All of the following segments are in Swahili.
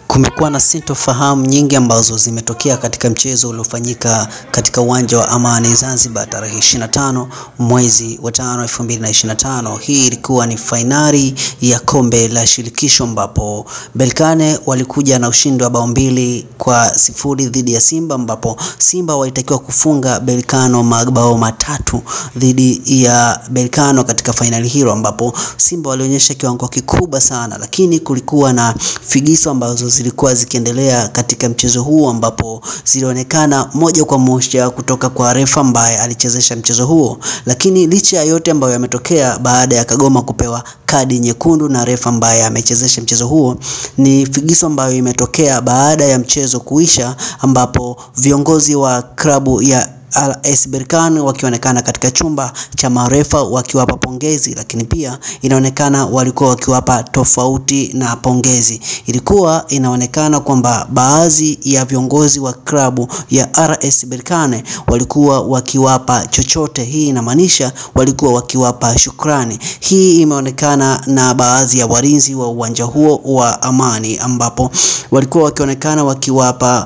Kumekuwa na sintofahamu nyingi ambazo zimetokea katika mchezo uliofanyika katika uwanja wa Amani Zanzibar tarehe 25 mwezi wa 5 2025. Hii ilikuwa ni fainali ya kombe la shirikisho ambapo Berkane walikuja na ushindi wa bao 2-0 dhidi ya Simba, ambapo Simba walitakiwa kufunga Berkane mabao 3 dhidi ya Berkane katika fainali hilo, ambapo Simba walionyesha kiwango kikubwa sana, lakini kulikuwa na figiso ambazo zilikuwa zikiendelea katika mchezo huu, ambapo zilionekana moja kwa moja kutoka kwa refa ambaye alichezesha mchezo huo. Lakini licha ya yote ambayo yametokea baada ya Kagoma kupewa kadi nyekundu na refa ambaye amechezesha mchezo huo, ni figiso ambayo imetokea baada ya mchezo kuisha, ambapo viongozi wa klabu ya RS Berkane wakionekana katika chumba cha marefa wakiwapa pongezi, lakini pia inaonekana walikuwa wakiwapa tofauti na pongezi. Ilikuwa inaonekana kwamba baadhi ya viongozi wa klabu ya RS Berkane walikuwa wakiwapa chochote. Hii inamaanisha walikuwa wakiwapa shukrani. Hii imeonekana na baadhi ya walinzi wa uwanja huo wa Amani, ambapo walikuwa wakionekana wakiwapa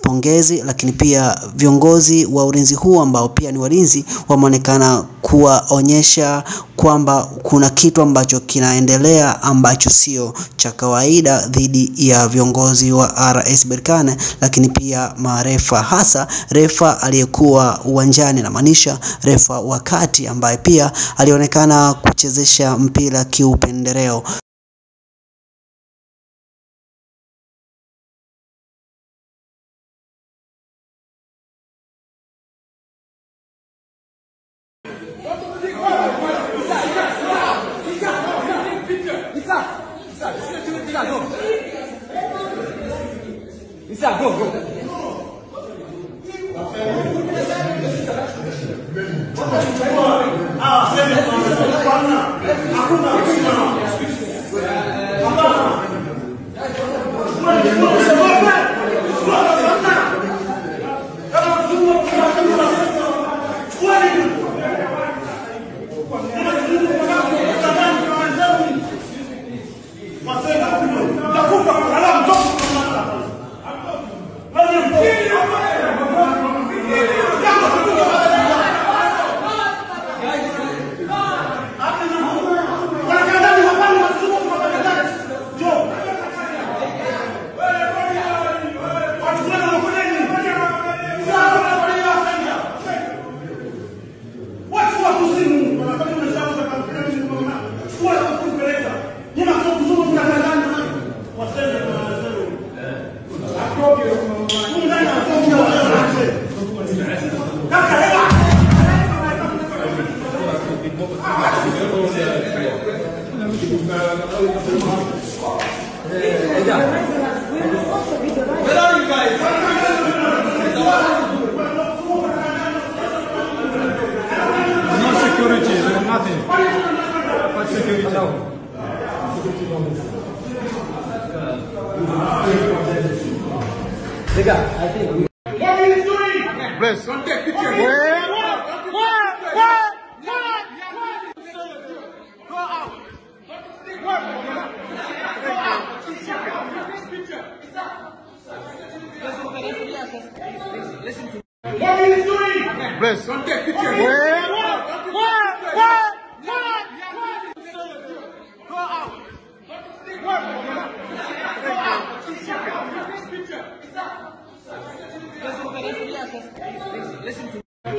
pongezi, lakini pia viongozi wa ulinzi huu ambao pia ni walinzi wameonekana kuwaonyesha kwamba kuna kitu ambacho kinaendelea ambacho sio cha kawaida dhidi ya viongozi wa RS Berkane, lakini pia marefa, hasa refa aliyekuwa uwanjani, na maanisha refa wakati ambaye pia alionekana kuchezesha mpira kiupendeleo. Where are you guys? No security, there's nothing. What security? I think. What are you doing? Bless, don't take picture. What? Go out. What are you doing? Bless, don't take picture. What? Go out.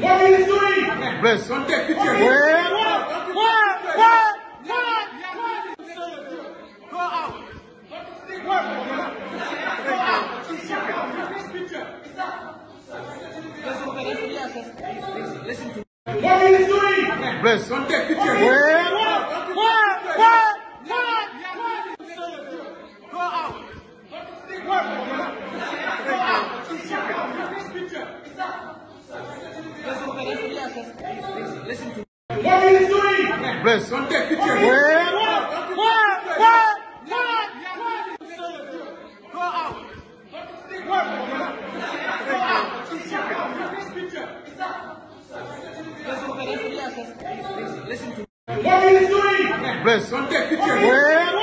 What are you doing? Bless, don't take picture. What? Go out. What are you doing? Bless, don't take picture. What? Go out. What are you doing? Bless, don't take picture. What? Go out. What are you doing? Bless, don't take picture.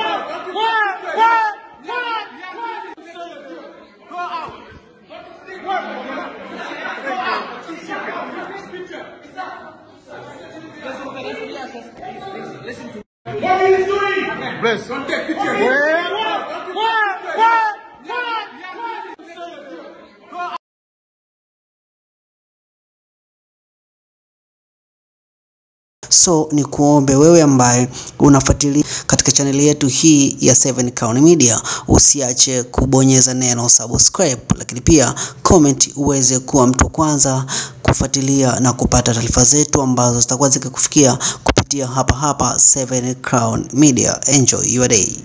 So ni kuombe wewe ambaye unafuatilia katika channel yetu hii ya 7 Crown Media, usiache kubonyeza neno subscribe, lakini pia comment uweze kuwa mtu kwanza kufuatilia na kupata taarifa zetu ambazo zitakuwa zikikufikia kupitia hapa 7 Crown Media. Enjoy your day.